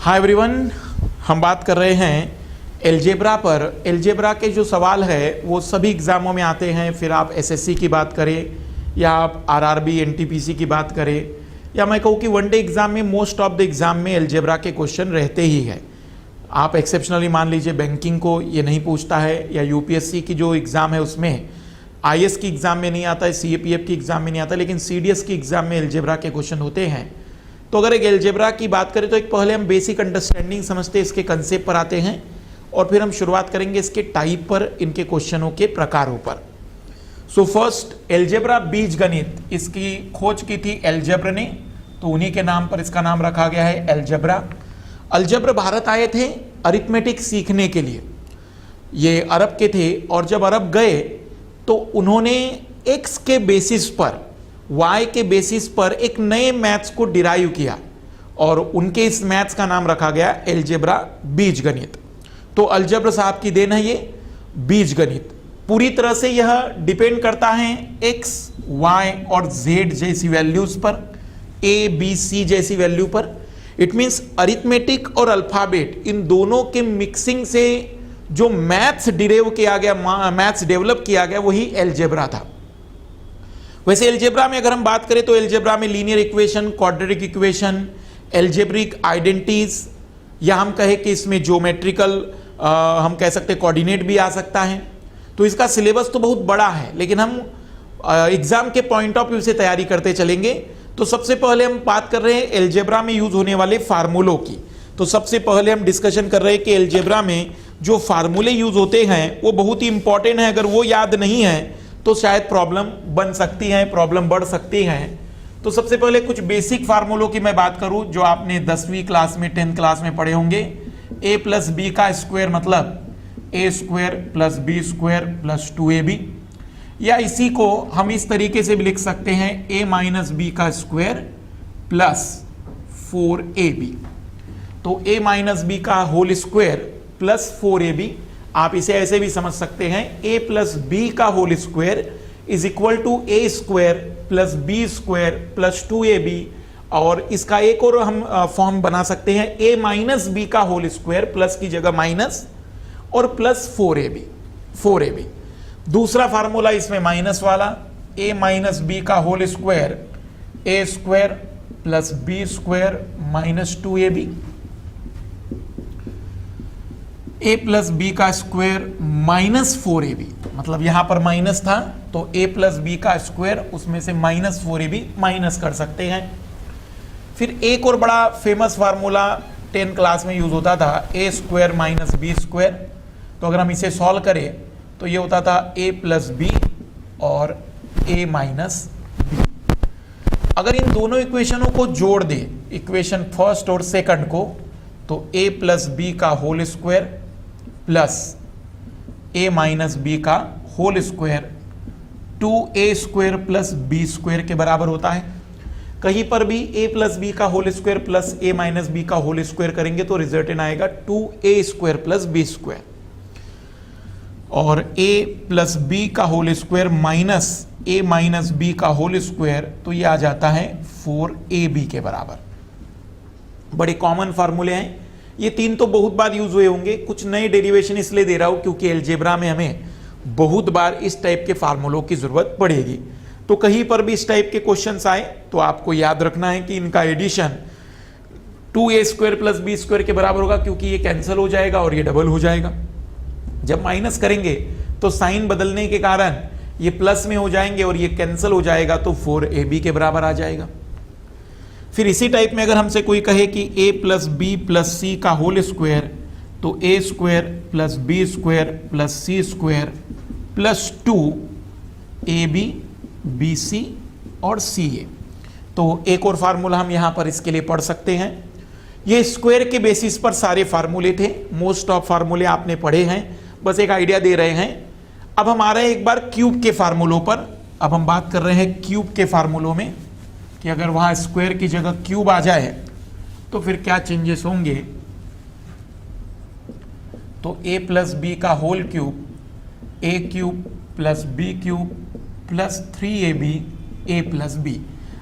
Hi everyone, हम बात कर रहे हैं एलजेब्रा पर। एलजेब्रा के जो सवाल है वो सभी एग्ज़ामों में आते हैं, फिर आप एसएससी की बात करें या आप आरआरबी एनटीपीसी की बात करें या मैं कहूँ कि वनडे एग्ज़ाम में मोस्ट ऑफ द एग्ज़ाम में एलजेब्रा के क्वेश्चन रहते ही हैं। आप एक्सेप्शनली मान लीजिए बैंकिंग को ये नहीं पूछता है या यूपीएससी की जो एग्ज़ाम है उसमें आईएएस की एग्ज़ाम में नहीं आता है, सीएपीएफ की एग्ज़ाम में नहीं आता, लेकिन सीडीएस की एग्ज़ाम में एलजेब्रा के क्वेश्चन होते हैं। तो अगर एक एलजेब्रा की बात करें तो एक पहले हम बेसिक अंडरस्टैंडिंग समझते हैं, इसके कंसेप्ट पर आते हैं और फिर हम शुरुआत करेंगे इसके टाइप पर, इनके क्वेश्चनों के प्रकारों पर। सो फर्स्ट एलजेब्रा बीजगणित, इसकी खोज की थी एल्जेब्र ने, तो उन्हीं के नाम पर इसका नाम रखा गया है एलजेब्रा। अल्जेब्र भारत आए थे अरिथमेटिक सीखने के लिए, ये अरब के थे और जब अरब गए तो उन्होंने एक्स के बेसिस पर, वाई के बेसिस पर एक नए मैथ्स को डिराइव किया और उनके इस मैथ्स का नाम रखा गया एलजेब्रा बीजगणित। तो अल्जेब्र साहब की देन है ये बीजगणित। पूरी तरह से यह डिपेंड करता है एक्स, वाई और जेड जैसी वैल्यूज पर, ए बी सी जैसी वैल्यू पर। इट मीन्स अरिथमेटिक और अल्फाबेट इन दोनों के मिक्सिंग से जो मैथ्स डिराइव किया गया, मैथ्स डेवलप किया गया, वही एलजेब्रा था। वैसे एलजेब्रा में अगर हम बात करें तो एलजेब्रा में linear equation, quadratic equation, algebraic identities, या हम कहें कि इसमें ज्योमेट्रिकल हम कह सकते हैं कोऑर्डिनेट भी आ सकता है। तो इसका सिलेबस तो बहुत बड़ा है, लेकिन हम एग्जाम के पॉइंट ऑफ व्यू से तैयारी करते चलेंगे। तो सबसे पहले हम बात कर रहे हैं एलजेब्रा में यूज होने वाले फार्मूलों की। तो सबसे पहले हम डिस्कशन कर रहे हैं कि एलजेब्रा में जो फार्मूले यूज होते हैं वो बहुत ही इंपॉर्टेंट है। अगर वो याद नहीं है तो शायद प्रॉब्लम बन सकती है, प्रॉब्लम बढ़ सकती है। तो सबसे पहले कुछ बेसिक फार्मूलों की मैं बात करूं जो आपने 10वीं क्लास में, 10th क्लास में पढ़े होंगे। a प्लस बी का स्क्वायर मतलब a square plus B square plus 2ab, या इसी को हम इस तरीके से भी लिख सकते हैं a माइनस बी का स्क्वायर प्लस 4ab। तो a माइनस बी का होल स्क्वायर प्लस 4ab, आप इसे ऐसे भी समझ सकते हैं a प्लस बी का whole square is equal to a square plus B square plus 2ab, और इसका एक और हम फॉर्म बना सकते हैं a माइनस बी का होल स्क्वायर, प्लस की जगह माइनस और प्लस 4ab। दूसरा फार्मूला इसमें माइनस वाला, a माइनस बी का whole square a square plus B square minus 2ab, a plus B का स्क्वायर माइनस 4ab, मतलब यहां पर माइनस था तो a प्लस बी का स्क्वायर उसमें से माइनस 4ab माइनस कर सकते हैं। फिर एक और बड़ा फेमस फार्मूला 10 क्लास में यूज होता था, a square minus B square. तो अगर हम इसे सॉल्व करें तो ये होता था a प्लस बी और a माइनस बी। अगर इन दोनों इक्वेशनों को जोड़ दे, इक्वेशन फर्स्ट और सेकंड को, तो a प्लस बी का whole square plus a minus B का whole square 2a square plus B square के बराबर होता है। कहीं पर भी a प्लस बी का whole square plus a minus B का होल स्क्वायर करेंगे तो रिजल्टेंट आएगा 2a square plus B square, और a प्लस बी का whole square minus a minus B का होल स्क्वायर, तो ये आ जाता है 4ab के बराबर। बड़े कॉमन फार्मूले हैं ये तीन, तो बहुत बार यूज हुए होंगे। कुछ नए डेरिवेशन इसलिए दे रहा हूं क्योंकि एलजेब्रा में हमें बहुत बार इस टाइप के फार्मूलों की जरूरत पड़ेगी। तो कहीं पर भी इस टाइप के क्वेश्चंस आए तो आपको याद रखना है कि इनका addition 2a square plus B square के बराबर होगा, क्योंकि ये कैंसिल हो जाएगा और ये डबल हो जाएगा। जब माइनस करेंगे तो साइन बदलने के कारण ये प्लस में हो जाएंगे और ये कैंसिल हो जाएगा, तो 4ab के बराबर आ जाएगा। फिर इसी टाइप में अगर हमसे कोई कहे कि a plus B plus C का होल स्क्वायर, तो a square plus B square plus C square plus 2ab bc और ca। तो एक और फार्मूला हम यहां पर इसके लिए पढ़ सकते हैं। ये स्क्वायर के बेसिस पर सारे फार्मूले थे, मोस्ट ऑफ फार्मूले आपने पढ़े हैं, बस एक आइडिया दे रहे हैं। अब हम आ रहे हैं एक बार क्यूब के फार्मूलों पर। अब हम बात कर रहे हैं क्यूब के फार्मूलों में कि अगर वहां स्क्वायर की जगह क्यूब आ जाए तो फिर क्या चेंजेस होंगे। तो a प्लस बी का whole cube a cube plus B cube plus 3ab a plus B.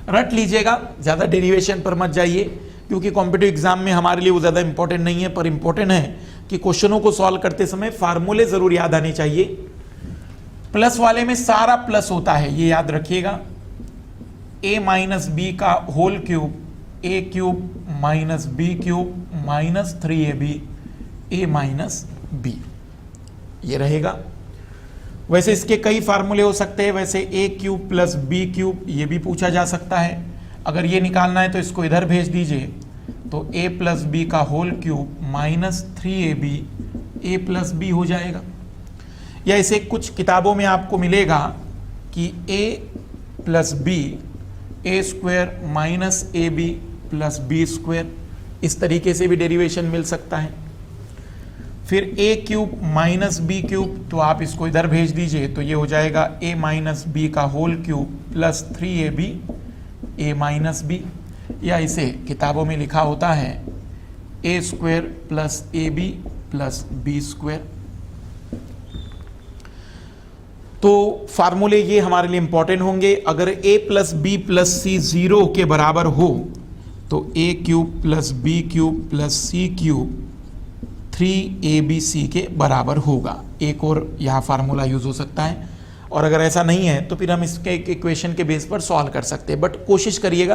रट लीजिएगा, ज़्यादा डेरिवेशन पर मत जाइए। क्योंकि कॉम्पिटिटिव एग्जाम में हमारे लिए वो ज़्यादा इंपॉर्टेंट नहीं है, पर इंपॉर्टेंट है कि क्वेश्चनों को सॉल्व करते समय फार्मूले ज़रूर याद आने चाहिए। प्लस वाले में सारा प्लस होता है, ये याद रखिएगा। a माइनस बी का whole cube, a cube minus B cube minus 3ab a minus B, ये रहेगा। वैसे इसके कई फार्मूले हो सकते हैं। वैसे a cube plus B cube ये भी पूछा जा सकता है। अगर ये निकालना है तो इसको इधर भेज दीजिए, तो a प्लस बी का whole cube minus 3ab a plus B हो जाएगा। या इसे कुछ किताबों में आपको मिलेगा कि a plus B A square minus A B plus B square, इस तरीके से भी डेरिवेशन मिल सकता है। फिर a cube minus B cube, तो आप इसको इधर भेज दीजिए, तो ये हो जाएगा a माइनस बी का whole cube plus 3ab a minus B. या इसे किताबों में लिखा होता है a square plus A B plus B square. तो फार्मूले ये हमारे लिए इंपॉर्टेंट होंगे। अगर a plus B plus C 0 के बराबर हो तो a cube plus B cube plus C cube 3abc के बराबर होगा। एक और यहाँ फार्मूला यूज हो सकता है, और अगर ऐसा नहीं है तो फिर हम इसके इक्वेशन के बेस पर सॉल्व कर सकते हैं। बट कोशिश करिएगा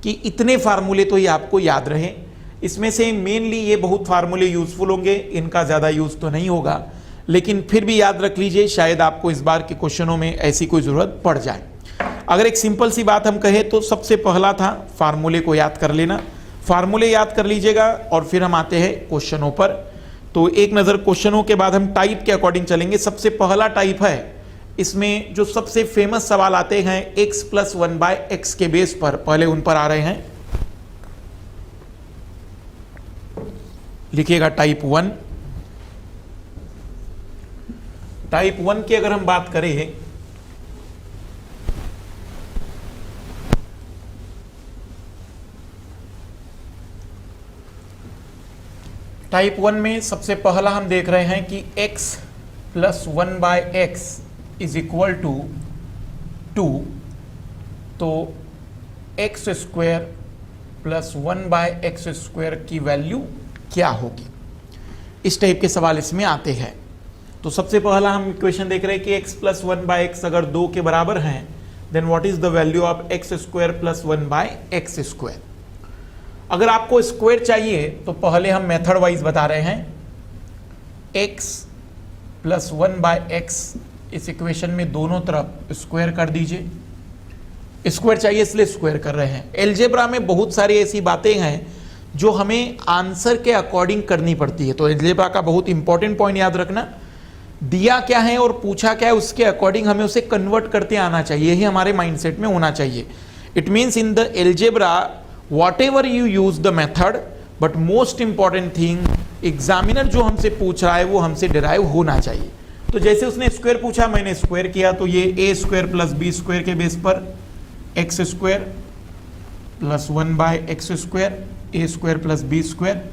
कि इतने फार्मूले तो ये आपको याद रहे। इसमें से मेनली ये बहुत फार्मूले यूजफुल होंगे, इनका ज़्यादा यूज़ तो नहीं होगा, लेकिन फिर भी याद रख लीजिए, शायद आपको इस बार के क्वेश्चनों में ऐसी कोई ज़रूरत पड़ जाए। अगर एक सिंपल सी बात हम कहें तो सबसे पहला था फार्मूले को याद कर लेना। फार्मूले याद कर लीजिएगा और फिर हम आते हैं क्वेश्चनों पर। तो एक नज़र क्वेश्चनों के बाद हम टाइप के अकॉर्डिंग चलेंगे। सबसे पहला टाइप है, इसमें जो सबसे फेमस सवाल आते हैं x प्लस 1/x के बेस पर, पहले उन पर आ रहे हैं। लिखिएगा टाइप 1। टाइप 1 की अगर हम बात करें टाइप 1 में सबसे पहला हम देख रहे हैं कि x plus 1/x is equal to 2, तो x square plus 1/x square की वैल्यू क्या होगी। इस टाइप के सवाल इसमें आते हैं। तो सबसे पहला हम इक्वेशन देख रहे हैं कि x प्लस 1/x अगर 2 के बराबर हैं, then what is the value of x square plus 1/x square. अगर आपको स्क्वायर चाहिए तो पहले हम मेथड वाइज बता रहे हैं। x प्लस 1/x इस इक्वेशन में दोनों तरफ स्क्वायर कर दीजिए। स्क्वायर चाहिए इसलिए स्क्वायर कर रहे हैं। एलजेब्रा में बहुत सारी ऐसी बातें हैं जो हमें आंसर के अकॉर्डिंग करनी पड़ती है। तो एलजेब्रा का बहुत इंपॉर्टेंट पॉइंट याद रखना, दिया क्या है और पूछा क्या है उसके अकॉर्डिंग हमें उसे कन्वर्ट करते आना चाहिए, यही हमारे माइंडसेट में होना चाहिए। It means in the algebra whatever you use the method, but most important thing examiner जो हमसे पूछ रहा है वो हमसे डिराइव होना चाहिए। तो जैसे उसने स्क्वायर पूछा, मैंने स्क्वायर किया, तो ये a square plus B square के बेस पर x square plus 1/x square, a square plus B square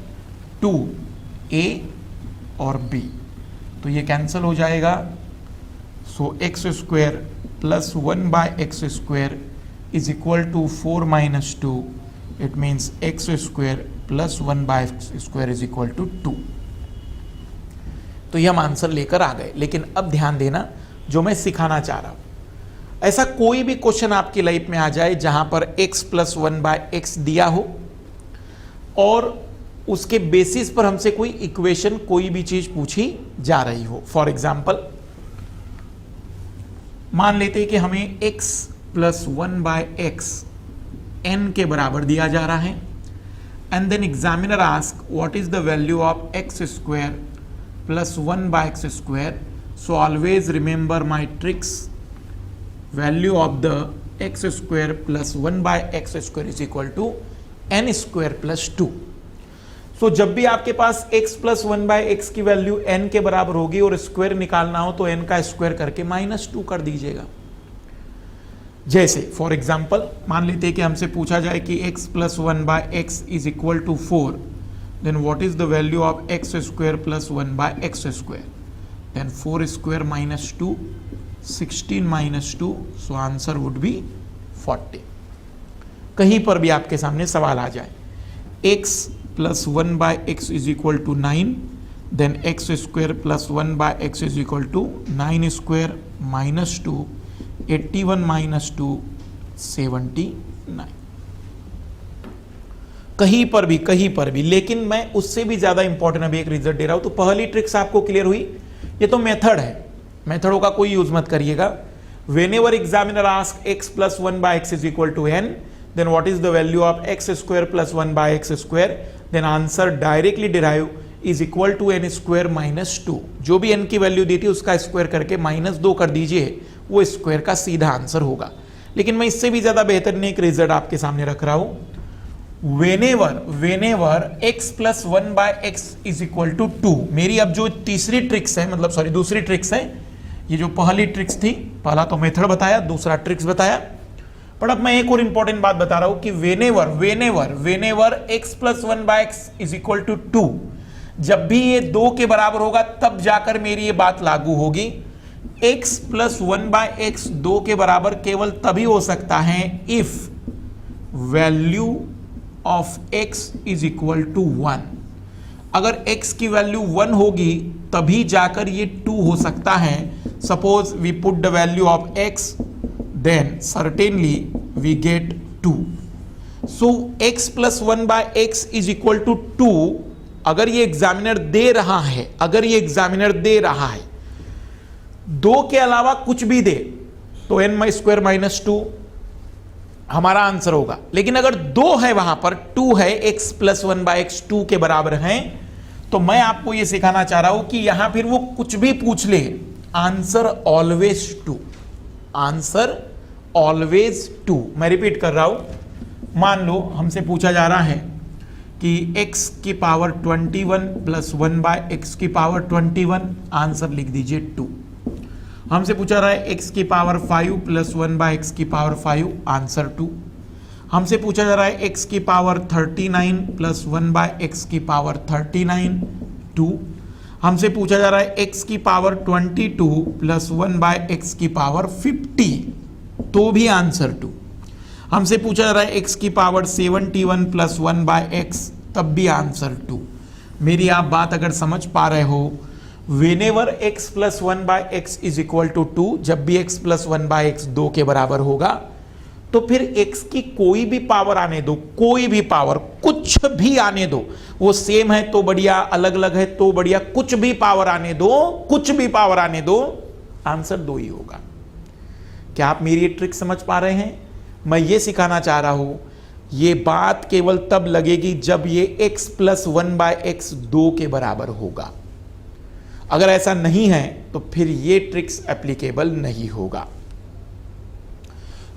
2a और b, तो ये कैंसिल हो जाएगा। So x square plus 1/x square is equal to 4 minus 2, it means x square plus 1/x square is equal to 2। तो ये हम answer लेकर आ गए। लेकिन अब ध्यान देना, जो मैं सिखाना चाह रहा हूं, ऐसा कोई भी क्वेश्चन आपकी लाइफ में आ जाए जहां पर x प्लस 1/x दिया हो और उसके बेसिस पर हमसे कोई इक्वेशन, कोई भी चीज पूछी जा रही हो। फॉर एग्जाम्पल मान लेते हैं कि हमें x प्लस 1/x n के बराबर दिया जा रहा है, and then examiner ask what is the value of x square plus 1/x square. So always remember my tricks, value of the x square plus 1/x square is equal to n square plus 2। So जब भी आपके पास x plus 1/x की value n के बराबर होगी और square निकालना हो तो n का स्क्वायर करके -2 कर दीजिएगा। जैसे फॉर एग्जाम्पल मान लेते हैं कि हमसे पूछा जाए कि x plus 1/x is equal to 4, then what is the value of x square plus 1/x square, then 4 square minus 2, 16 minus 2, so answer would be 40। कहीं पर भी आपके सामने सवाल आ जाए x plus 1 by X is equal to 9, then X square plus 1 by X is equal to 9 square minus 2, 81 minus 2 79। कहीं पर भी, लेकिन मैं उससे भी ज्यादा इंपॉर्टेंट अभी एक रिजल्ट दे रहा हूं। तो पहली ट्रिक्स आपको क्लियर हुई, ये तो मेथड है, मेथडों का कोई यूज मत करिएगा। whenever examiner asks x plus 1 by x is equal to n, then what is the value of x square plus 1 by x square, then answer directly derive is equal to n square minus 2। जो भी n की value दी थी उसका square करके -2 कर दीजिए, वो square का सीधा आंसर होगा। लेकिन मैं इससे भी ज्यादा बेहतरीन एक रिजल्ट आपके सामने रख रहा हूं। whenever x plus 1 by x is equal to 2, मेरी अब जो तीसरी ट्रिक्स है, मतलब सॉरी दूसरी ट्रिक्स है, ये जो पहली ट्रिक्स थी, पहला तो मेथड बताया, दूसरा ट्रिक्स बताया, पर अब मैं एक और इंपॉर्टेंट बात बता रहा हूं कि whenever x plus 1 by x is equal to 2, जब भी ये 2 के बराबर होगा तब जाकर मेरी ये बात लागू होगी। x plus 1 by x 2 के बराबर केवल तभी हो सकता है if value of x is equal to 1। अगर x की वैल्यू 1 होगी तभी जाकर ये 2 हो सकता है। Suppose we put the value of x, then certainly we get 2। So x plus 1 by x is equal to 2। अगर ये एग्जामिनर दे रहा है, 2 के अलावा कुछ भी दे तो n स्क्वायर माइनस 2 हमारा आंसर होगा। लेकिन अगर 2 है, वहां पर 2 है, x प्लस 1 बाय x 2 के बराबर है, तो मैं आपको यह सिखाना चाह रहा हूं कि यहां फिर वो कुछ भी पूछ ले, आंसर ऑलवेज 2, आंसर ऑलवेज 2। मैं रिपीट कर रहा हूं, मान लो हमसे पूछा जा रहा है कि x की पावर 21 प्लस 1 बाय x की पावर 21, आंसर लिख दीजिए 2। हमसे पूछा रहा है x की पावर 5 प्लस 1 बाय x की पावर 5, आंसर 2। हमसे पूछा जा रहा है x की पावर 39 प्लस 1 बाय x की पावर 39, 2। हमसे पूछा जा रहा है x की पावर 22 प्लस 1 बाय x की पावर 50, तो भी आंसर 2। हमसे पूछा जा रहा है x की पावर 71 प्लस 1 बाय x, तब भी आंसर 2। मेरी आप बात अगर समझ पा रहे हो, whenever x plus 1 by x is equal to 2, जब भी x प्लस 1 बाय x 2 के बराबर होगा, तो फिर x की कोई भी पावर आने दो, कोई भी पावर, कुछ भी आने दो, वो सेम है तो बढ़िया, अलग अलग है तो बढ़िया, कुछ भी पावर आने दो, कुछ भी पावर आने दो, आंसर 2 ही होगा। क्या आप मेरी ये ट्रिक समझ पा रहे हैं? मैं ये सिखाना चाह रहा हूं, ये बात केवल तब लगेगी जब ये x प्लस 1 बाय x 2 के बराबर होगा। अगर ऐसा नहीं है तो फिर ये ट्रिक्स एप्लीकेबल नहीं होगा।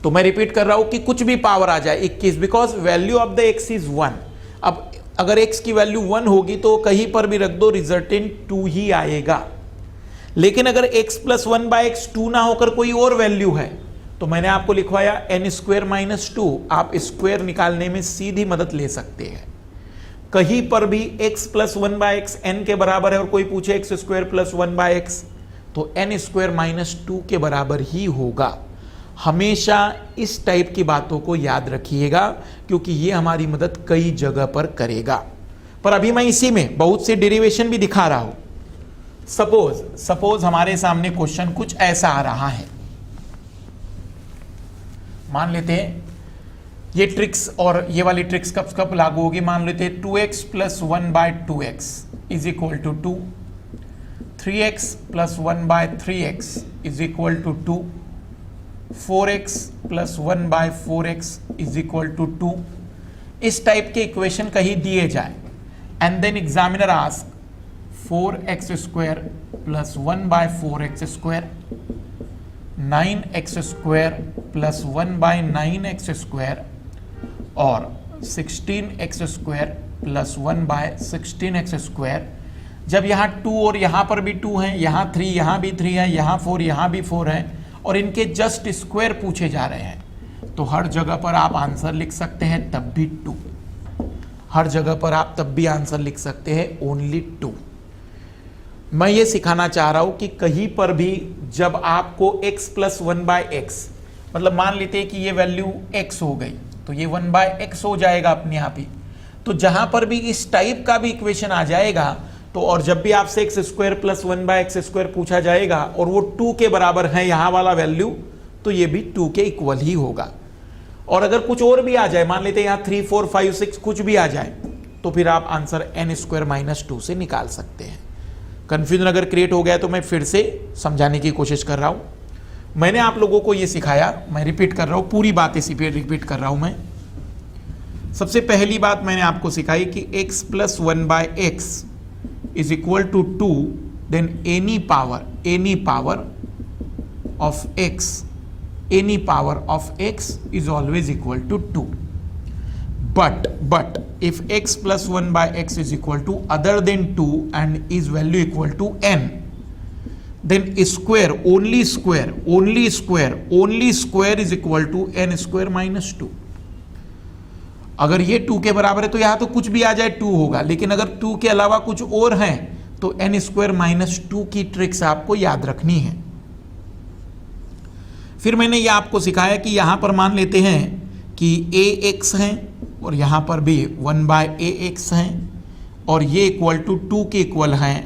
तो मैं रिपीट कर रहा हूं कि कुछ भी पावर आ जाए 21, because value of the x is 1। अब अगर x की वैल्यू 1 होगी तो कहीं पर भी रख दो, रिजल्टेंट 2 ही आएगा। लेकिन अगर x प्लस 1 बाय x 2 ना होकर कोई और वैल्यू है, तो मैंने आपको लिखवाया n स्क्वायर माइनस 2। आप स्क्वायर निकालने में सीधी मदद ले सकते हैं। कहीं पर भी x plus 1 by x n के बराबर है और कोई पूछे x square plus 1 by x, तो n स्क्वायर माइनस 2 के बराबर ही होगा। हमेशा इस टाइप की बातों को याद रखिएगा, क्योंकि ये हमारी मदद कई जगह पर करेगा। पर अभी मैं इसी में बहुत से डेरिवेशन भी दिखा रहा हूं। सपोज हमारे सामने क्वेश्चन कुछ ऐसा आ रहा है। मान लेते हैं ये ट्रिक्स और ये वाली ट्रिक्स कब लागू होगी। मान लेते हैं 2x plus 1 by 2x is equal to 2, 3x plus 1 by 3x is equal to 2, 4x plus 1 by 4x is equal to 2। इस टाइप के इक्वेशन कहीं दिए जाए and then examiner ask 4x square plus 1 by 4x square, 9x square plus 1 by 9x square और 16x square plus 1 bye 16x square. जब यहाँ 2 और यहाँ पर भी 2 है, यहाँ 3, यहाँ भी 3 है, यहाँ 4, यहाँ भी 4 है, और इनके जस्ट स्क्वायर पूछे जा रहे हैं, तो हर जगह पर आप आंसर लिख सकते हैं तब भी 2। हर जगह पर आप तब भी आंसर लिख सकते हैं ओनली 2। मैं ये सिखाना चाह रहा हूं कि कहीं पर भी जब आपको x प्लस 1 बाय x, मतलब मान लेते हैं कि ये वैल्यू x हो गई, तो ये 1 बाय x हो जाएगा अपने आप ही। तो जहां पर भी इस टाइप का भी इक्वेशन आ जाएगा तो, और जब भी आपसे एक्स स्क्वायर प्लस 1/x² पूछा जाएगा और वो 2 के बराबर है यहां वाला वैल्यू, तो ये भी 2 के इक्वल ही होगा। और अगर कुछ और भी आ जाए, मान लेते हैं यहां 3, 4, 5, 6 कुछ भी आ जाए, तो फिर आप आंसर n² - 2 से निकाल सकते हैं। कंफ्यूजन अगर क्रिएट हो गया तो मैं फिर से समझाने की कोशिश कर रहा हूं। मैंने आप लोगों को ये सिखाया, मैं रिपीट कर रहा हूं, पूरी बात इसी पे रिपीट कर रहा हूं मैं। सबसे पहली बात मैंने आपको सिखाई कि x + 1/x is equal to 2, then any power of x is always equal to 2. But if x + 1/x is equal to other than 2 and is value equal to n, then only square is equal to n² - 2. अगर ये 2 के बराबर है तो यहां तो कुछ भी आ जाए 2 होगा, लेकिन अगर 2 के अलावा कुछ और है तो n² - 2 की ट्रिक्स आपको याद रखनी है। फिर मैंने ये आपको सिखाया कि यहां पर मान लेते हैं कि ax है और यहां पर भी 1/ax है और ये इक्वल टू 2 के इक्वल हैं।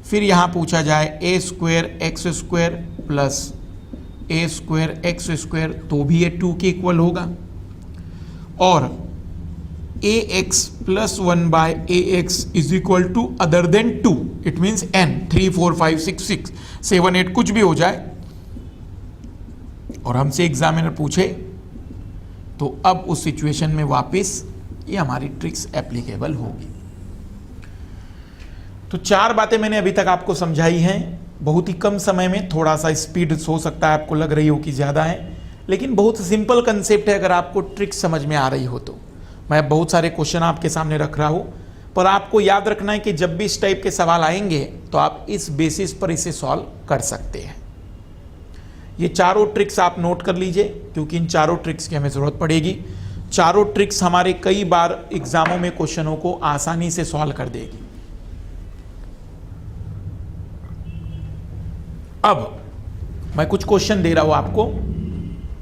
फिर यहां पूछा जाए a² x² + a² x², तो भी ये 2 के इक्वल होगा। और ax + 1/ax is equal to other than 2, it means n, 3, 4, 5, 6, 7, 8 कुछ भी हो जाए, और हमसे एग्जामिनर पूछे तो अब उस सिचुएशन में वापस ये हमारी ट्रिक्स एप्लीकेबल होगी। तो 4 बातें मैंने अभी तक आपको समझाई हैं, बहुत ही कम समय में। थोड़ा सा स्पीड हो सकता है आपको लग रही हो कि ज़्यादा है, लेकिन बहुत सिंपल कंसेप्ट है अगर आपको ट्रिक्स समझ में आ रही हो तो। मैं बहुत सारे क्वेश्चन आपके सामने रख रहा हूं, पर आपको याद रखना है कि जब भी इस टाइप के सवाल आएंगे तो आप इस बेसिस पर इसे सॉल्व कर सकते हैं। ये चारों ट्रिक्स आप नोट कर लीजिए, क्योंकि इन चारों ट्रिक्स की हमें जरूरत पड़ेगी। चारों ट्रिक्स हमारे कई बार एग्जामों में क्वेश्चनों को आसानी से सॉल्व कर देगी। अब मैं कुछ क्वेश्चन दे रहा हूं आपको,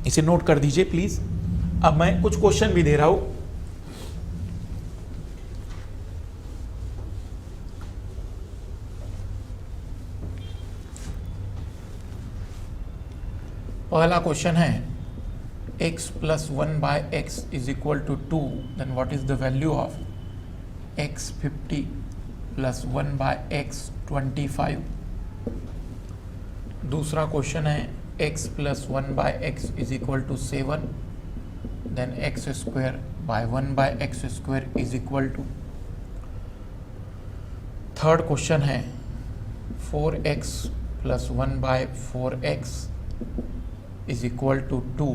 इसे नोट कर दीजिए प्लीज। अब मैं कुछ क्वेश्चन भी दे रहा हूं, पहला क्वेश्चन है x + 1/x is equal to 2, then what is the value of x 50 + 1/x 25? दूसरा क्वेश्चन है x + 1/x is equal to 7, then x² / 1/x² is equal to। Third question है 4x + 1/4x is equal to 2,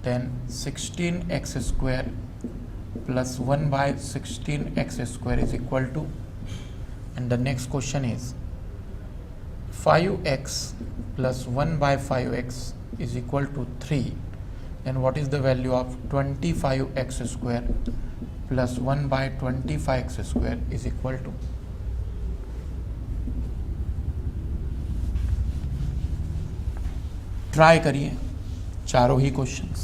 then 16x² + 1/16x² is equal to, and the next question is 5x + 1/5x is equal to 3, then what is the value of 25x² + 1/25x² is equal to? Try करिए चारों ही questions.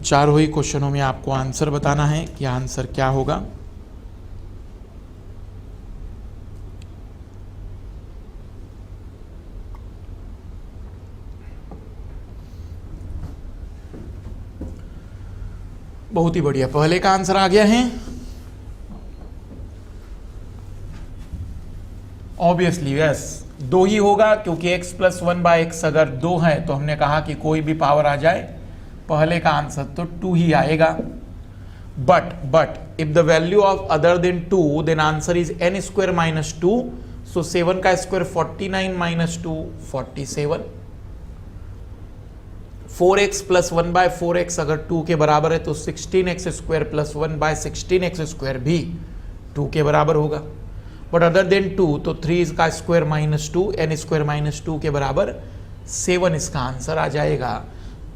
चारों ही क्वेश्चनों में आपको answer बताना है कि answer क्या होगा। बहुत ही बढ़िया, पहले का आंसर आ गया है। ऑब्वियसली यस, 2 ही होगा, क्योंकि x + 1/x अगर 2 है तो हमने कहा कि कोई भी पावर आ जाए, पहले का आंसर तो 2 ही आएगा। But if the value of other then 2, then answer is n² - 2, so 7 का स्क्वायर 49 - 2 47। 4x + 1/4x अगर 2 के बराबर है तो 16x² + 1/16x² भी 2 के बराबर होगा। बट अदर देन 2 तो 3 का स्क्वायर -2, n² - 2 के बराबर 7 इसका आंसर आ जाएगा।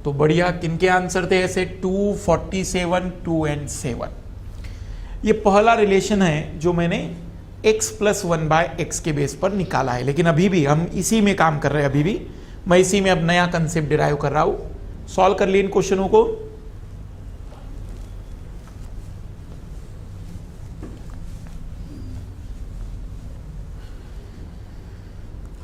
तो बढ़िया, किनके आंसर थे ऐसे? 2, 47, 2 and 7। ये पहला रिलेशन है जो मैंने x + 1/x के बेस पर निकाला है, लेकिन अभी भी हम इसी में काम कर रहे हैं। अभी भी मैं इसी में अब नया कंसेप्ट डिराइव कर रहा हूँ। सॉल्व कर लिए इन क्वेश्चनों को।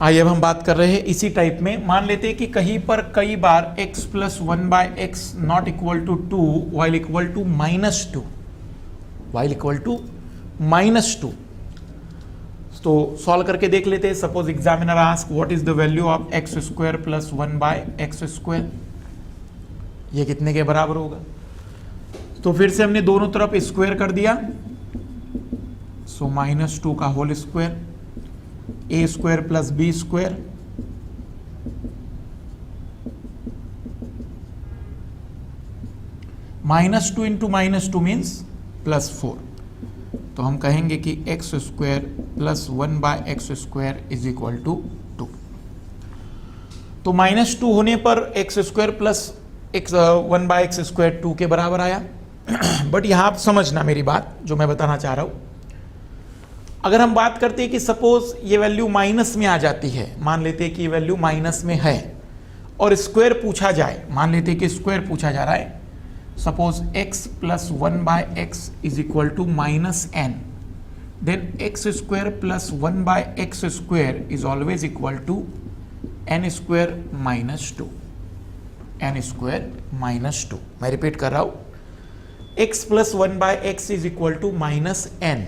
आइए अब हम बात कर रहे हैं इसी टाइप में। मान लेते हैं कि कहीं पर कई बार x plus 1/x not equal to 2 while equal to -2, while equal to -2। तो सॉल्व करके देख लेते हैं। Suppose examiner ask what is the value of x² plus 1/x², ये कितने के बराबर होगा? तो फिर से हमने दोनों तरफ स्क्वायर कर दिया, सो -2 का whole square, a² plus b², -2 into -2 means +4। तो हम कहेंगे कि x² plus 1/x² is equal to 2। तो -2 होने पर x² प्लस 1/x² 2 के बराबर आया। बट यहां आप समझना मेरी बात जो मैं बताना चाह रहा हूं। अगर हम बात करते हैं कि सपोज ये वैल्यू माइनस में आ जाती है, मान लेते हैं कि ये वैल्यू माइनस में है और स्क्वायर पूछा जाए, मान लेते हैं कि स्क्वायर पूछा जा रहा है, suppose x plus 1/x is equal to -n, then x² plus 1/x² is always equal to n² -2, n² -2। मैं रिपीट कर रहा हूं, x plus 1/x is equal to -n,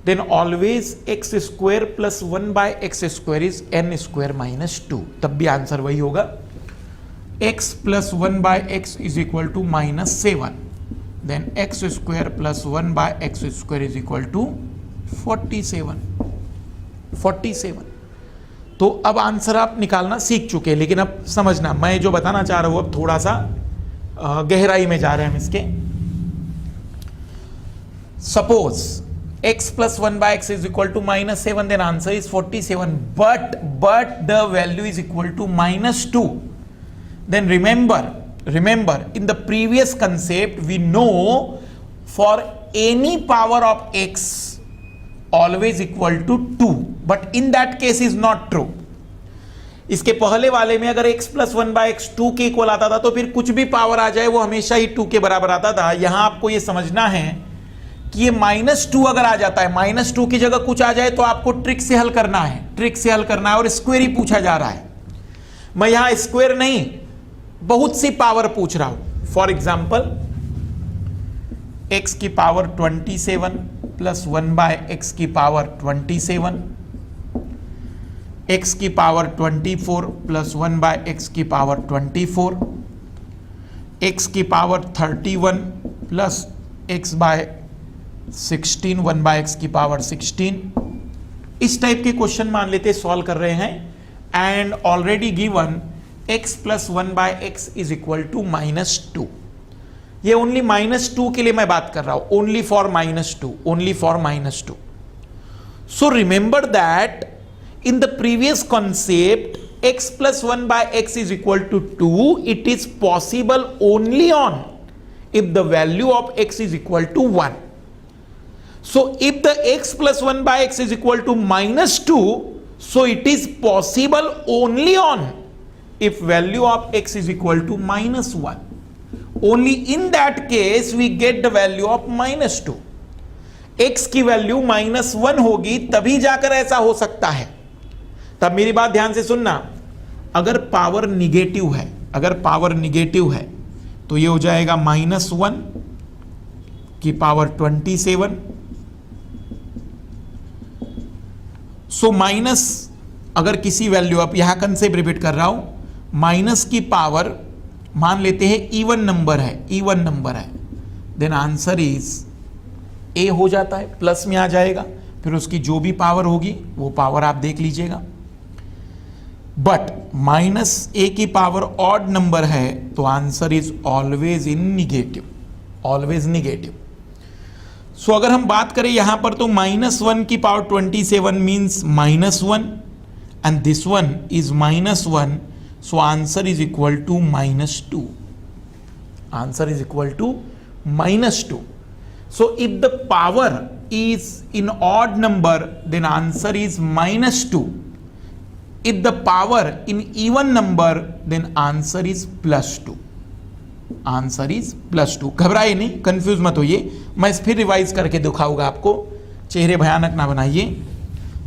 then always x² plus 1/x² is n² -2। तब भी answer वही होगा, x plus 1/x is equal to -7, then x² plus 1/x² is equal to 47। तो अब आंसर आप निकालना सीख चुके हैं, लेकिन अब समझना मैं जो बताना चाह रहा हूं अब थोड़ा सा गहराई में जा रहे हैं हम इसके। Suppose x plus 1/x is equal to -7, then answer is 47, but the value is equal to -2. Then remember in the previous concept we know for any power of x always equal to 2, but in that case is not true. इसके पहले वाले में अगर x plus 1/x 2 के equal आता था तो फिर कुछ भी पावर आ जाए वो हमेशा ही 2 के बराबर आता था। यहां आपको ये समझना है कि ये -2 अगर आ जाता है, -2 की जगह कुछ आ जाए तो आपको ट्रिक से हल करना है, और स्क्वायर ही पूछा जा रहा है। मैं यहां स्क्वायर नहीं बहुत सी पावर पूछ रहा हूं। फॉर एग्जाम्पल x की पावर 27 प्लस 1/x की पावर 27, x की पावर 24 प्लस 1/x की पावर 24, x की पावर 31 प्लस x/16 1/x की पावर 16। इस टाइप के क्वेश्चन मान लेते सॉल्व कर रहे हैं, and already given x plus 1/x is equal to -2। ये ओनली -2 के लिए मैं बात कर रहा हूं, only for -2। So remember that in the previous concept x plus 1/x is equal to 2, it is possible only on if the value of x is equal to 1. So if the x plus 1/x is equal to -2, so it is possible only on if value of x is equal to -1. Only in that case we get the value of -2. x की value -1 होगी तभी जाकर ऐसा हो सकता है। तब मेरी बात ध्यान से सुनना, अगर पावर निगेटिव है तो ये हो जाएगा -1 की पावर 27। सो माइनस अगर किसी वैल्यू, आप यहां कंसेप्ट रिपीट कर रहा हूं, माइनस की पावर मान लेते हैं इवन नंबर है, देन आंसर इज ए हो जाता है, प्लस में आ जाएगा, फिर उसकी जो भी पावर होगी वो पावर आप देख लीजिएगा। बट -a की पावर ऑड नंबर है तो answer is always in negative, so अगर हम बात करें यहां पर तो -1 की power 27 means -1 and this one is -1, so answer is equal to -2। So if the power is in odd number then answer is -2. If the power in even number then answer is +2. घबराइए नहीं, confuse मत होइए, मैं फिर revise करके दिखाऊंगा आपको, चेहरे भयानक ना बनाइए।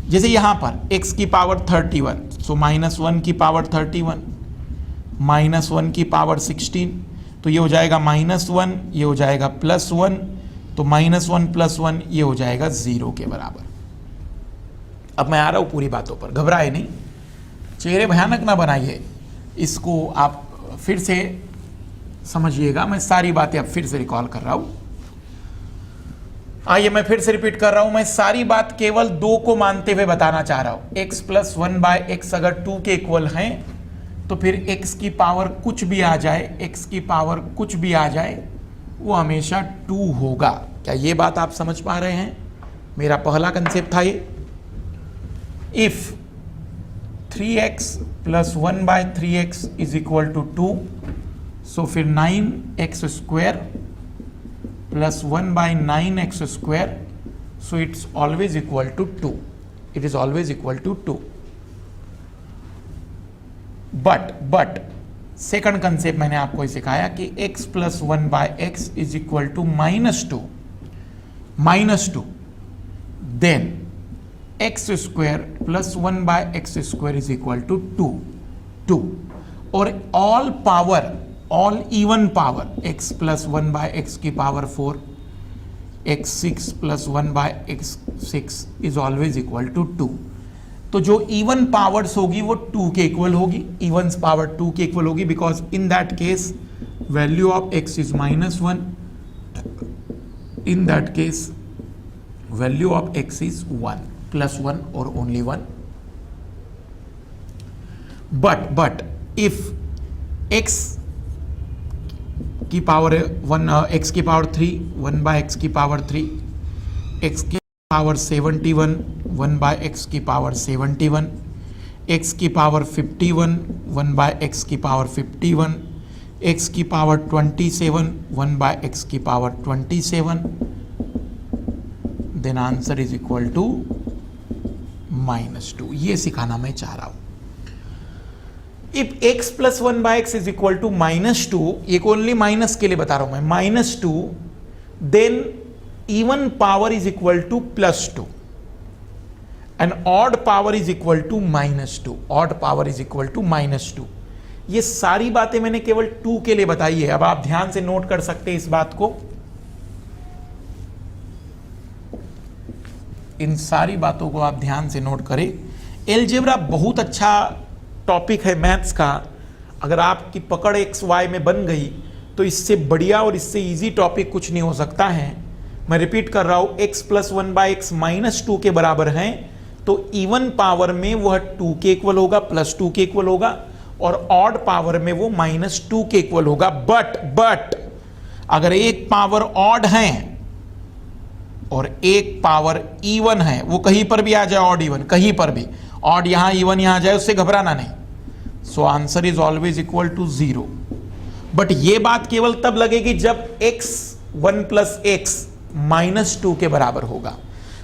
जैसे यहाँ पर x की पावर 31, सो -1 की पावर 31, -1 की पावर 16, तो ये हो जाएगा -1, ये हो जाएगा +1, तो -1 + 1 ये हो जाएगा 0 के बराबर। अब मैं आ रहा हूँ पूरी बातों पर, घबराए नहीं, चेहरे भयानक ना बनाइए, इसको आप फिर से समझिएगा। मैं सारी बातें अब फिर से रिकॉल कर रहा हूँ। आइए मैं फिर से रिपीट कर रहा हूं, मैं सारी बात केवल 2 को मानते हुए बताना चाह रहा हूं। x + 1/x अगर 2 के इक्वल हैं तो फिर x की पावर कुछ भी आ जाए, x की पावर कुछ भी आ जाए, वो हमेशा 2 होगा। क्या ये बात आप समझ पा रहे हैं? मेरा पहला कंसेप्ट था ये, इफ 3x + 1/3x = 2, सो फिर 9x² + 1/9x², so it's always equal to 2. It is always equal to 2. But second concept मैंने आपको सिखाया कि x + 1/x = -2, then x² + 1/x² = 2, और all even power x + 1/x की power 4, x6 + 1/x6 is always equal to 2। तो जो even powers होगी वो 2 के इक्वल होगी, इवन्स पावर 2 के इक्वल होगी, because in that case value of x is -1, in that case value of x is 1 +1 और ओनली 1। बट इफ x की पावर 1, x की पावर 3, 1/x की पावर 3, x की पावर 71, 1/x की power 71, x की power 51, 1/x की power 51, x की power 27, 1/x की power 27, then answer is equal to -2। ये सिखाना मैं चाह रहा हूं। इफ x + 1/x = -2, ये ओनली माइनस के लिए बता रहा हूं मैं, -2, then even power is equal to +2 and odd power is equal to -2, odd power is equal to -2। ये सारी बातें मैंने केवल 2 के लिए बताई है। अब आप ध्यान से नोट कर सकते हैं इस बात को, इन सारी बातों को आप ध्यान से नोट करें। एलजेब्रा बहुत अच्छा टॉपिक है मैथ्स का। अगर आपकी पकड़ एक्स वाई में बन गई तो इससे बढ़िया और इससे इजी टॉपिक कुछ नहीं हो सकता है। मैं रिपीट कर रहा हूं, x + 1/x -2 के बराबर है तो इवन पावर में वह 2 के इक्वल होगा, +2 के इक्वल होगा, और ऑड पावर में वो -2 के इक्वल होगा। बट अगर एक पावर ऑड है और एक पावर इवन है, वो कहीं पर भी आ जाए, ऑड इवन कहीं पर भी, ऑड यहां इवन यहां आ जाए, उससे घबराना नहीं। So answer is always equal to 0। But ये बात केवल तब लगेगी जब x 1 + x -2 के बराबर होगा।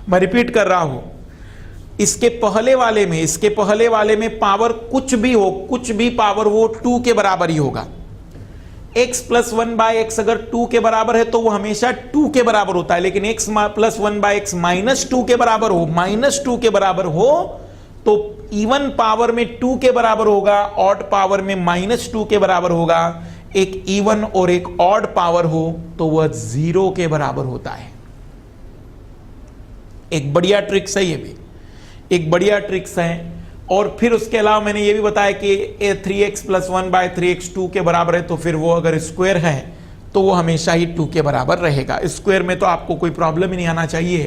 मैं रिपीट कर रहा हूं, इसके पहले वाले में पावर कुछ भी हो, कुछ भी पावर वो 2 के बराबर ही होगा। x + 1/x अगर 2 के बराबर है तो वो हमेशा 2 के बराबर होता है, लेकिन x + 1/x -2 के बराबर हो, -2 के बराबर हो तो इवन पावर में 2 के बराबर होगा, ऑड पावर में -2 के बराबर होगा। एक इवन और एक ऑड पावर हो तो वह 0 के बराबर होता है। एक बढ़िया ट्रिक्स है, ये भी एक बढ़िया ट्रिक्स है। और फिर उसके अलावा मैंने ये भी बताया कि 3x + 1/3x 2 के बराबर है तो फिर वो अगर स्क्वायर है तो वो हमेशा ही 2 के बराबर रहेगा। स्क्वायर में तो आपको कोई प्रॉब्लम ही नहीं आना चाहिए।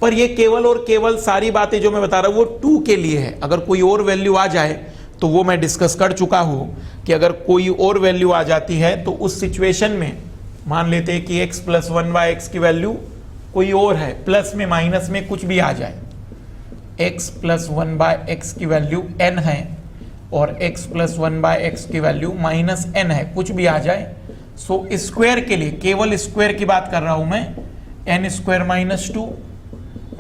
पर ये केवल और केवल सारी बातें जो मैं बता रहा हूं वो 2 के लिए है। अगर कोई और वैल्यू आ जाए तो वो मैं डिस्कस कर चुका हूं कि अगर कोई और वैल्यू आ जाती है तो उस सिचुएशन में मान लेते हैं कि x + 1/x की वैल्यू कोई और है, प्लस में माइनस में कुछ भी आ जाए, x + 1/x की वैल्यू n है और x + 1/x की वैल्यू -n है, कुछ भी आ जाए। सो स्क्वायर के लिए, केवल स्क्वायर की बात कर रहा हूं मैं, n² - 2,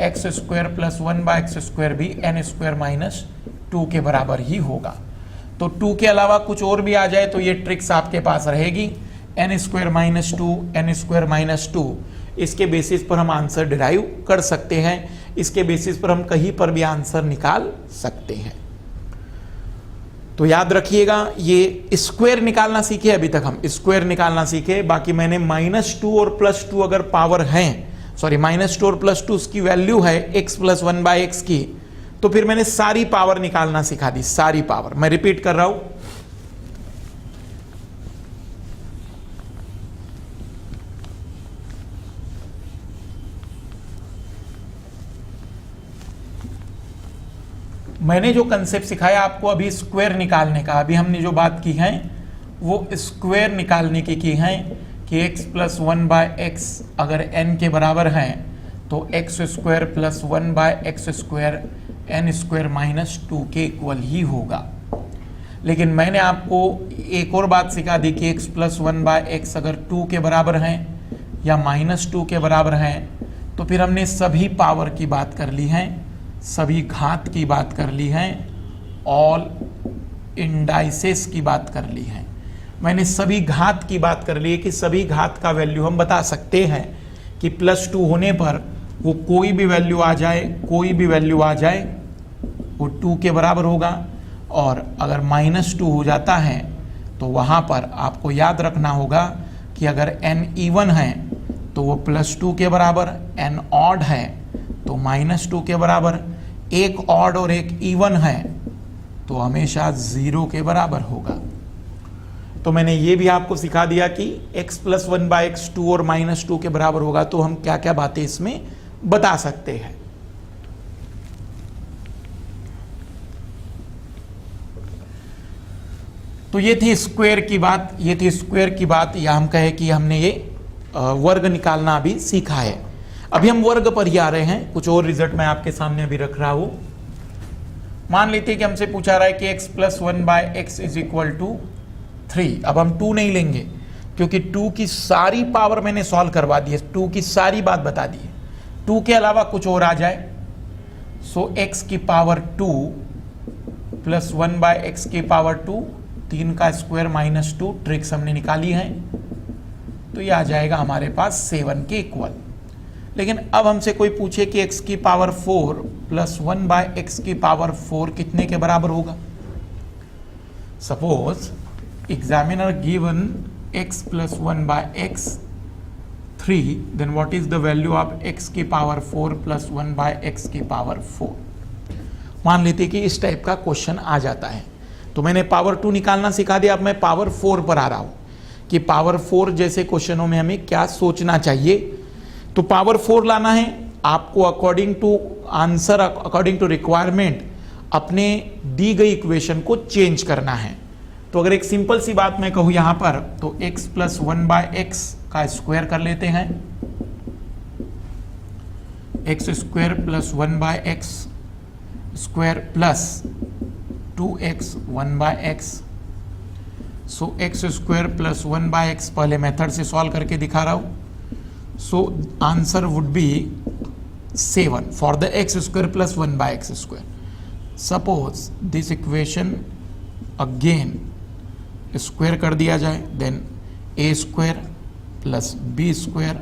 x² + 1/x² भी n² - 2 के बराबर ही होगा। तो 2 के अलावा कुछ और भी आ जाए तो ये ट्रिक्स आपके पास रहेगी। N square minus two, N square minus two, इसके बेसिस पर हम आंसर डिराइव कर सकते हैं। इसके बेसिस पर हम कहीं पर भी आंसर निकाल सकते हैं। तो याद रखिएगा, ये स्क्वायर निकालना सीखे, अभी तक हम स्क्वायर निकालना सीखे। बाकी मैंने -2 और +2 अगर पावर हैं, सॉरी -2 और +2 उसकी वैल्यू है x + 1/x की, तो फिर मैंने सारी पावर निकालना सिखा दी, सारी पावर। मैं रिपीट कर रहा हूं, मैंने जो कंसेप्ट सिखाया आपको अभी स्क्वायर निकालने का, अभी हमने जो बात की है वो स्क्वायर निकालने की है कि x + 1/x अगर n के बराबर है तो x² + 1/x² n² - 2 के इक्वल ही होगा। लेकिन मैंने आपको एक और बात सिखा दी कि x + 1/x अगर 2 के बराबर है या -2 के बराबर है, तो फिर हमने सभी पावर की बात कर ली है, सभी घात की बात कर ली है, ऑल इंडाइसेस की बात कर ली है। मैंने सभी घात की बात कर ली है कि सभी घात का वैल्यू हम बता सकते हैं कि +2 होने पर वो कोई भी वैल्यू आ जाए, कोई भी वैल्यू आ जाए वो 2 के बराबर होगा। और अगर -2 हो जाता है तो वहाँ पर आपको याद रखना होगा कि अगर n इवन है तो वो +2 के बराबर, n ऑड है तो -2 के बराबर, एक ऑड और एक इवन है तो हमेशा 0 के बराबर होगा। तो मैंने ये भी आपको सिखा दिया कि x + 1/x 2 और -2 के बराबर होगा तो हम क्या क्या बातें इसमें बता सकते हैं। तो ये थी स्क्वायर की बात, ये थी स्क्वायर की बात, या हम कहे कि हमने ये वर्ग निकालना अभी सीखा है। अभी हम वर्ग पर ही आ रहे हैं। कुछ और रिजल्ट मैं आपके सामने अभी रख रहा हूं। मान लेते हैं कि हमसे पूछा रहा है कि x + 1/x = 3। अब हम 2 नहीं लेंगे क्योंकि 2 की सारी पावर मैंने सॉल्व करवा दी है, 2 की सारी बात बता दी है। 2 के अलावा कुछ और आ जाए, सो x की पावर 2 + 1/x की पावर 2, 3 का स्क्वायर -2, ट्रिक्स हमने निकाली है, तो ये आ जाएगा हमारे पास 7 के इक्वल। लेकिन अब हमसे कोई पूछे कि x की पावर 4 + 1/x की पावर 4 कितने के बराबर होगा। Suppose examiner given x + 1/x 3, then what is the value of x की पावर 4 + 1/x की पावर 4। मान लेते कि इस टाइप का क्वेश्चन आ जाता है, तो मैंने पावर 2 निकालना सिखा दिया। अब मैं पावर 4 पर आ रहा हूं कि पावर 4 जैसे क्वेश्चनों में हमें क्या सोचना चाहिए। तो पावर 4 लाना है आपको, according to answer, according to requirement अपने दी गई इक्वेशन को चेंज करना है। तो अगर एक सिंपल सी बात मैं कहूं यहां पर, तो x + 1/x का स्क्वायर कर लेते हैं, x² + 1/x square plus 2x 1/x। सो x² + 1/x पहले मेथड से सॉल्व करके दिखा रहा हूं। So answer would be 7 for the x² + 1/x². Suppose this equation again square कर दिया जाए, then a² + b²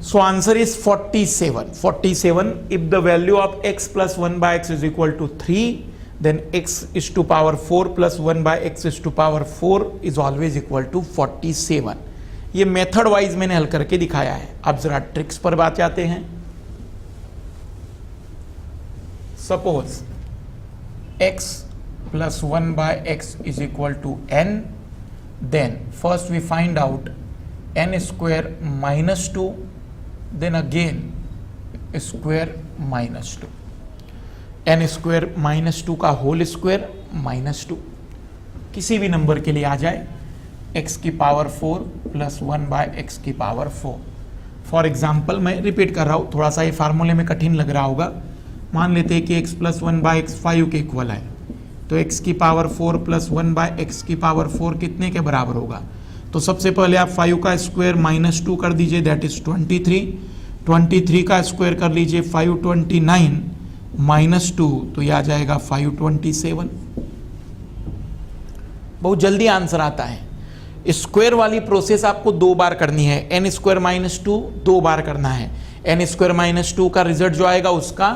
So answer is 47. 47. If the value of x + 1/x = 3, then x is to power 4 + 1/x is to power 4 is always equal to 47. ये method wise मैंने हल करके दिखाया है। अब जरा ट्रिक्स पर बात जाते हैं। Suppose x + 1/x = n, then first we find out n² - 2, then again square -2, n² - 2 का होल स्क्वायर -2, किसी भी नंबर के लिए आ जाए, x की पावर 4 + 1/x की पावर 4। फॉर एग्जाम्पल मैं रिपीट कर रहा हूँ, थोड़ा सा ये फार्मूले में कठिन लग रहा होगा। मान लेते हैं कि x + 1/x 5 के इक्वल है, तो x की पावर 4 + 1/x की पावर 4 कितने के बराबर होगा। तो सबसे पहले आप 5 का स्क्वायर माइनस 2 कर दीजिए, दैट इज 23। 23 का स्क्वायर कर लीजिए 529 माइनस 2, तो ये आ जाएगा 527। बहुत जल्दी आंसर आता है। स्क्वायर वाली प्रोसेस आपको 2 बार करनी है, एन स्क्वायर माइनस 2 2 बार करना है। एन स्क्वायर माइनस 2 का रिजल्ट जो आएगा उसका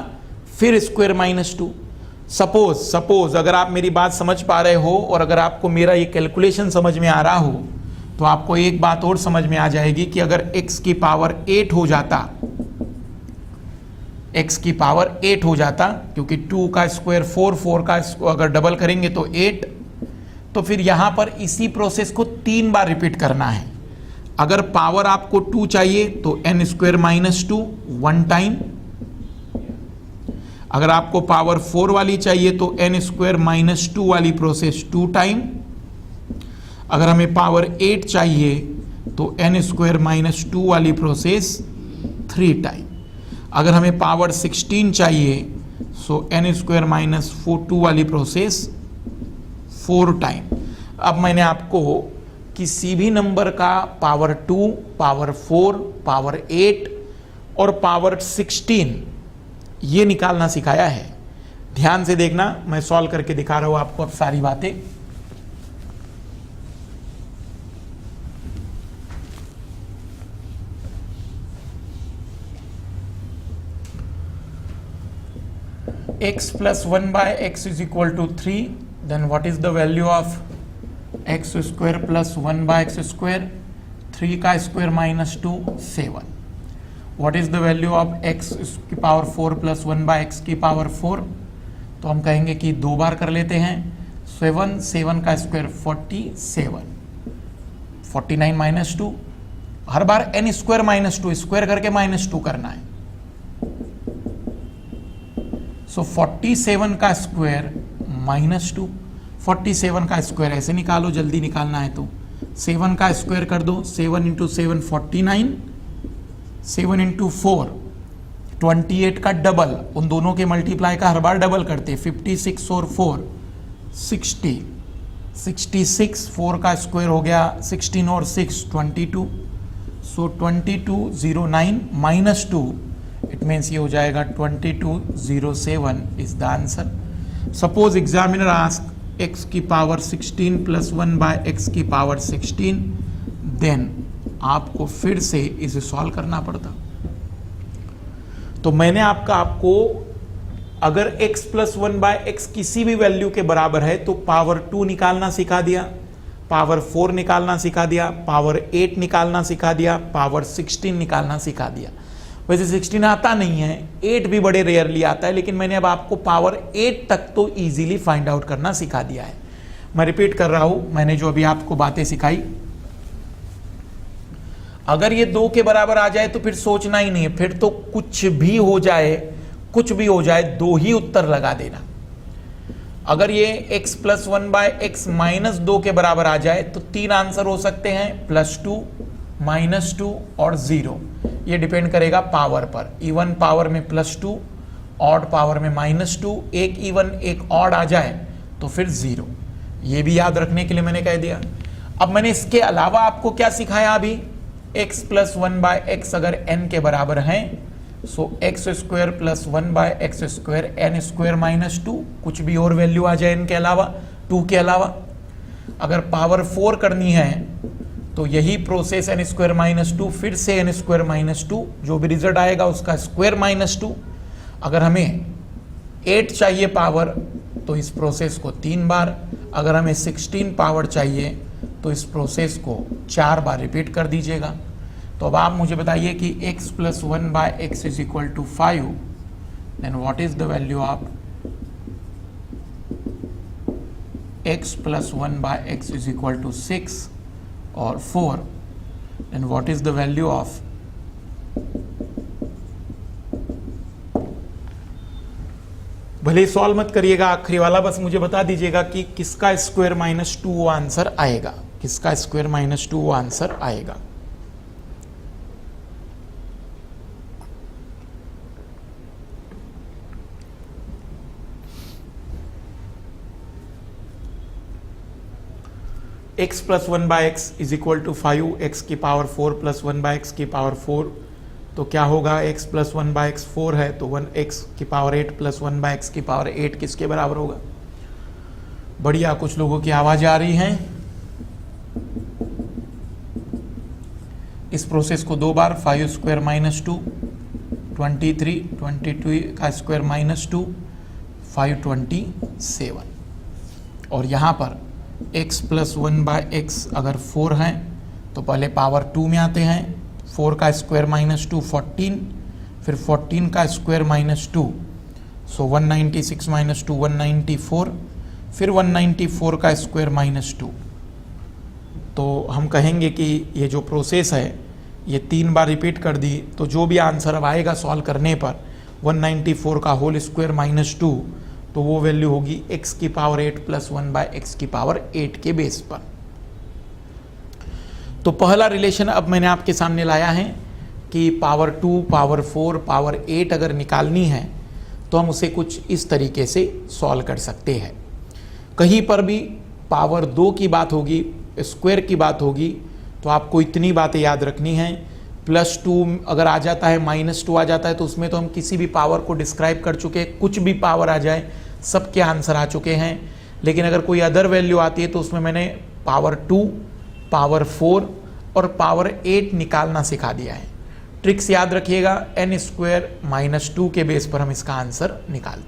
फिर स्क्वायर माइनस 2। सपोज अगर आप मेरी बात समझ पा रहे हो और अगर आपको मेरा ये कैलकुलेशन समझ में आ रहा हो तो आपको एक बात और समझ में आ जाएगी कि अगर x की पावर 8 हो जाता, x की पावर 8 हो जाता, क्योंकि 2 का स्क्वायर 4 का अगर डबल करेंगे तो 8, तो फिर यहां पर इसी प्रोसेस को 3 बार रिपीट करना है। अगर पावर आपको 2 चाहिए तो एन स्क्वायर माइनस 2 1 टाइम, अगर आपको पावर 4 वाली चाहिए तो एन स्क्वायर माइनस 2 वाली प्रोसेस 2 टाइम, अगर हमें पावर 8 चाहिए तो एन स्क्वायर माइनस 2 वाली प्रोसेस 3 टाइम, अगर हमें पावर 16 चाहिए सो एन स्क्वायर माइनस 2 वाली प्रोसेस 4 टाइम। अब मैंने आपको किसी भी नंबर का पावर 2, पावर 4, पावर 8 और पावर 16 ये निकालना सिखाया है। ध्यान से देखना, मैं सॉल्व करके दिखा रहा हूं आपको अब सारी बातें। x plus 1 by x is equal to 3, then what is the value of x square plus 1 by x square? 3 का square minus 2 7। What is the value of x की पावर 4 plus 1 by x की power 4? तो हम कहेंगे कि 2 बार कर लेते हैं। 7 का स्क्वायर 47, 49 माइनस 2, हर बार n स्क्वायर माइनस 2 स्क्वायर करके माइनस 2 करना है। सो 47 का स्क्वायर माइनस 2, 47 का स्क्वायर ऐसे निकालो, जल्दी निकालना है तो 7 का स्क्वायर कर दो, 7 इंटू 7 49, 7 इंटू 4 28 का डबल, उन दोनों के मल्टीप्लाई का हर बार डबल करते, 56 और 4 60, 66, 4 का स्क्वायर हो गया 16 और 6 22, सो 2209 माइनस 2, इट मीन्स ये हो जाएगा 2207 is the answer. Suppose examiner ask x की पावर 16 प्लस 1 बाय x की पावर 16, देन आपको फिर से इसे सॉल्व करना पड़ता। तो मैंने आपको अगर x प्लस 1 बाय x किसी भी वैल्यू के बराबर है तो पावर 2 निकालना सिखा दिया, पावर 4 निकालना सिखा दिया, पावर 8 निकालना सिखा दिया, पावर 16 निकालना सिखा दिया। वैसे 16 आता नहीं है, 8 भी बड़े रेयरली आता है, लेकिन मैंने अब आपको पावर 8 तक तो इजीली फाइंड आउट करना सिखा दिया है। मैं रिपीट कर रहा हूं, मैंने जो अभी आपको बातें सिखाई, अगर ये 2 के बराबर आ जाए तो फिर सोचना ही नहीं है, फिर तो कुछ भी हो जाए 2 ही उत्तर लगा देना। अगर ये x plus 1 by x minus 2 के बराबर आ जाए तो 3 आंसर हो सकते हैं, +2, -2 और 0। ये डिपेंड करेगा पावर पर। इवन पावर में +2, ऑड पावर में -2, एक इवन एक ऑड आ जाए तो फिर 0। ये भी याद रखने के लिए मैंने कह दिया। अब मैंने इसके अलावा आपको क्या सिखाया अभी, x प्लस 1 बाय x अगर n के बराबर हैं so x square plus 1 by x square n square minus 2, कुछ भी और वैल्यू आ जाए n के अलावा, 2 के अलावा। अगर पावर 4 करनी है तो यही प्रोसेस n स्क्वायर माइनस 2, फिर से n स्क्वायर माइनस 2, जो भी रिजल्ट आएगा उसका स्क्वायर माइनस 2। अगर हमें 8 चाहिए पावर तो इस प्रोसेस को 3 बार, अगर हमें 16 पावर चाहिए तो इस प्रोसेस को 4 बार रिपीट कर दीजिएगा। तो अब आप मुझे बताइए कि x plus 1 by x is equal to 5, then what is the value of x plus 1 by x is equal to 6 और 4, and what is the value of भले सॉल्व मत करिएगा, आखिरी वाला बस मुझे बता दीजिएगा कि किसका स्क्वायर माइनस 2 वो आंसर आएगा, किसका स्क्वायर माइनस 2 वो आंसर आएगा। x plus 1/x is equal to 5x की पावर 4 प्लस 1/x की पावर 4, तो क्या होगा, x प्लस 1/x 4 है तो 1x की पावर 8 प्लस 1/x की पावर 8 किसके बराबर होगा। बढ़िया, कुछ लोगों की आवाज आ रही है। इस प्रोसेस को दो बार, 5 स्क्वायर माइनस 2 23, 22 का स्क्वायर माइनस 2 527, और यहाँ पर x प्लस 1/x अगर 4 है तो पहले पावर 2 में आते हैं, 4 का स्क्वायर माइनस 2 14, फिर 14 का स्क्वायर माइनस 2, सो 196 माइनस 2 194, फिर 194 का स्क्वायर माइनस 2। तो हम कहेंगे कि ये जो प्रोसेस है ये 3 बार रिपीट कर दी, तो जो भी आंसर अब आएगा सॉल्व करने पर 194 का होल स्क्वायर माइनस 2, तो वो वैल्यू होगी x की पावर 8 प्लस 1/x की पावर 8 के बेस पर। तो पहला रिलेशन अब मैंने आपके सामने लाया है कि पावर 2, पावर 4, पावर 8 अगर निकालनी है तो हम उसे कुछ इस तरीके से सॉल्व कर सकते हैं। कहीं पर भी पावर 2 की बात होगी, स्क्वायर की बात होगी, तो आपको इतनी बातें याद रखनी है। प्लस 2 अगर आ जाता है, माइनस 2 आ जाता है, तो उसमें तो हम किसी भी पावर को डिस्क्राइब कर चुके हैं, कुछ भी पावर आ जाए सबके आंसर आ चुके हैं। लेकिन अगर कोई अदर वैल्यू आती है तो उसमें मैंने पावर 2, पावर 4 और पावर 8 निकालना सिखा दिया है। ट्रिक्स याद रखिएगा, n² - 2 के बेस पर हम इसका आंसर निकालते।